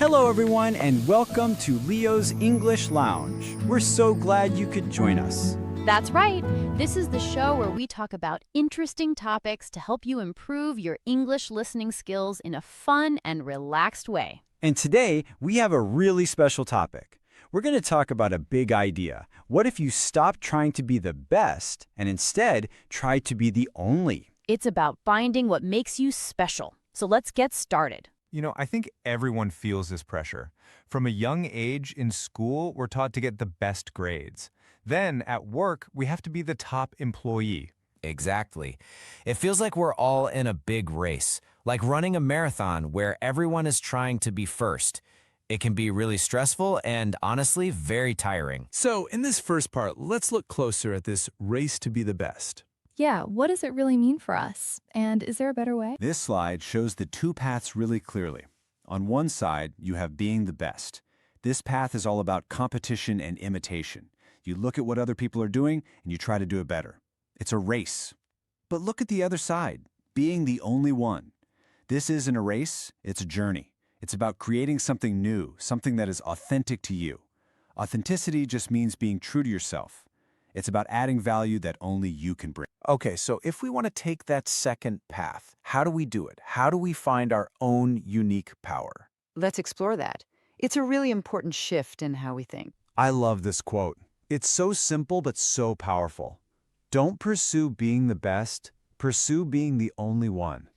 Hello, everyone, and welcome to Leo's English Lounge. We're so glad you could join us. That's right. This is the show where we talk about interesting topics to help you improve your English listening skills in a fun and relaxed way. And today, we have a really special topic. We're going to talk about a big idea. What if you stopped trying to be the best and instead tried to be the only? It's about finding what makes you special. So let's get started. You know, I think everyone feels this pressure. From a young age in school, we're taught to get the best grades. Then, at work, we have to be the top employee. Exactly. It feels like we're all in a big race, like running a marathon where everyone is trying to be first. It can be really stressful and, honestly, very tiring. So, in this first part, let's look closer at this race to be the best. Yeah, what does it really mean for us? And is there a better way? This slide shows the two paths really clearly. On one side, you have being the best. This path is all about competition and imitation. You look at what other people are doing and you try to do it better. It's a race. But look at the other side, being the only one. This isn't a race, it's a journey. It's about creating something new, something that is authentic to you. Authenticity just means being true to yourself. It's about adding value that only you can bring. Okay, so if we want to take that second path, how do we do it? How do we find our own unique power? Let's explore that. It's a really important shift in how we think. I love this quote. It's so simple but so powerful. Don't pursue being the best, pursue being the only one.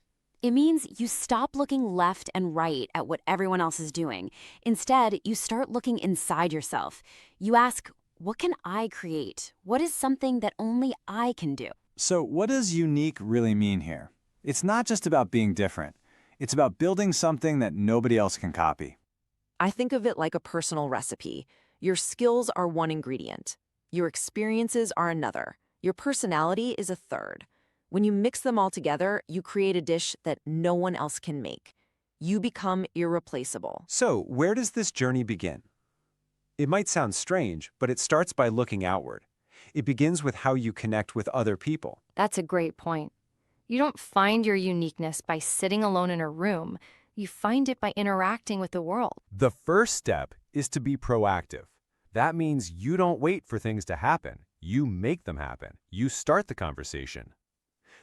It means you stop looking left and right at what everyone else is doing. Instead, you start looking inside yourself. You ask, what can I create? What is something that only I can do? So what does unique really mean here? It's not just about being different. It's about building something that nobody else can copy. I think of it like a personal recipe. Your skills are one ingredient. Your experiences are another. Your personality is a third. When you mix them all together, you create a dish that no one else can make. You become irreplaceable. So, where does this journey begin? It might sound strange, but it starts by looking outward. It begins with how you connect with other people. That's a great point. You don't find your uniqueness by sitting alone in a room. You find it by interacting with the world. The first step is to be proactive. That means you don't wait for things to happen. You make them happen. You start the conversation.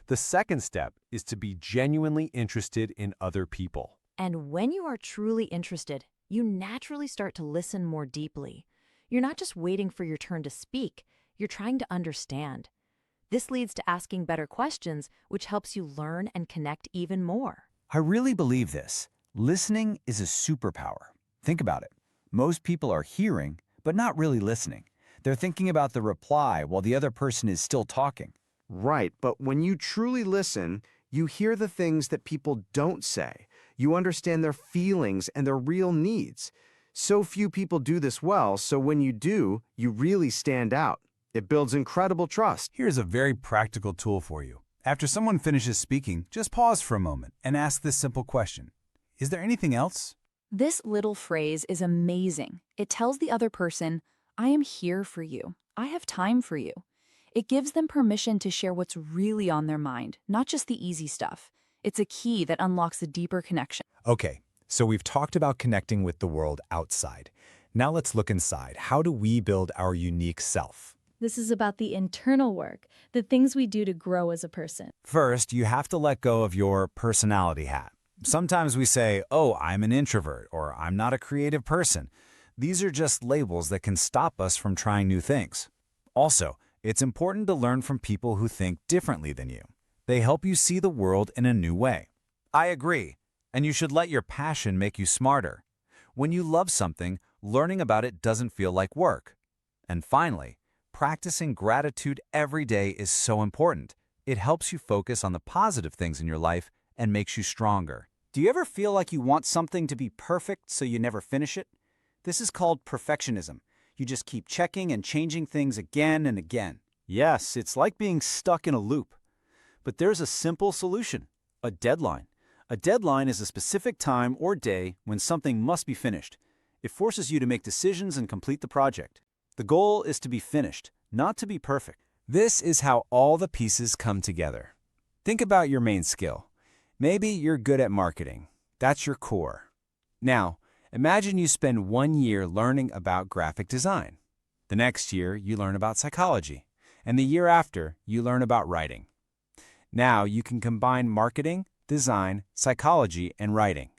The second step is to be genuinely interested in other people. And when you are truly interested, you naturally start to listen more deeply. You're not just waiting for your turn to speak, you're trying to understand. This leads to asking better questions, which helps you learn and connect even more. I really believe this. Listening is a superpower. Think about it. Most people are hearing, but not really listening. They're thinking about the reply while the other person is still talking. Right, but when you truly listen, you hear the things that people don't say. You understand their feelings and their real needs. So few people do this well, so when you do, you really stand out. It builds incredible trust. Here's a very practical tool for you. After someone finishes speaking, just pause for a moment and ask this simple question. Is there anything else? This little phrase is amazing. It tells the other person, I am here for you. I have time for you. It gives them permission to share what's really on their mind, not just the easy stuff. It's a key that unlocks a deeper connection. Okay, so we've talked about connecting with the world outside. Now let's look inside. How do we build our unique self? This is about the internal work, the things we do to grow as a person. First, you have to let go of your personality hat. Sometimes we say, oh, I'm an introvert, or I'm not a creative person. These are just labels that can stop us from trying new things. Also, it's important to learn from people who think differently than you. They help you see the world in a new way. I agree, and you should let your passion make you smarter. When you love something, learning about it doesn't feel like work. And finally, practicing gratitude every day is so important. It helps you focus on the positive things in your life and makes you stronger. Do you ever feel like you want something to be perfect so you never finish it? This is called perfectionism. You just keep checking and changing things again and again. Yes, it's like being stuck in a loop. But there's a simple solution, a deadline. A deadline is a specific time or day when something must be finished. It forces you to make decisions and complete the project. The goal is to be finished, not to be perfect. This is how all the pieces come together. Think about your main skill. Maybe you're good at marketing. That's your core. Now, Imagine you spend 1 year learning about graphic design. The next year, you learn about psychology. And the year after, you learn about writing. Now you can combine marketing, design, psychology, and writing.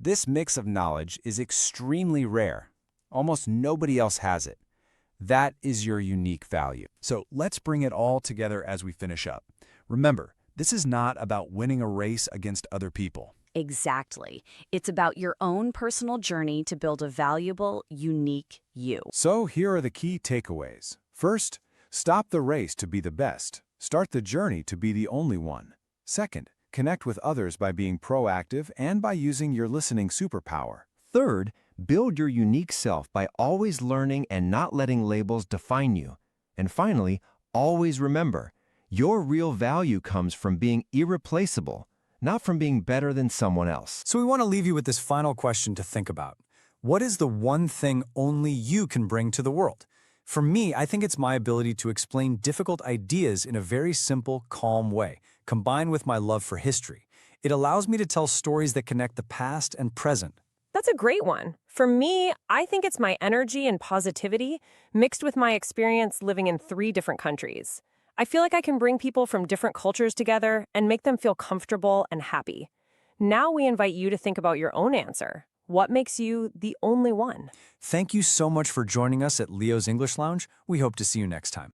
This mix of knowledge is extremely rare. Almost nobody else has it. That is your unique value. So let's bring it all together as we finish up. Remember, this is not about winning a race against other people. Exactly. It's about your own personal journey to build a valuable, unique you. So here are the key takeaways. First, stop the race to be the best. Start the journey to be the only one. Second, connect with others by being proactive and by using your listening superpower. Third, build your unique self by always learning and not letting labels define you. And finally, always remember, your real value comes from being irreplaceable, not from being better than someone else. So we want to leave you with this final question to think about. What is the one thing only you can bring to the world? For me, I think it's my ability to explain difficult ideas in a very simple, calm way, combined with my love for history. It allows me to tell stories that connect the past and present. That's a great one. For me, I think it's my energy and positivity mixed with my experience living in 3 different countries. I feel like I can bring people from different cultures together and make them feel comfortable and happy. Now we invite you to think about your own answer. What makes you the only one? Thank you so much for joining us at Leo's English Lounge. We hope to see you next time.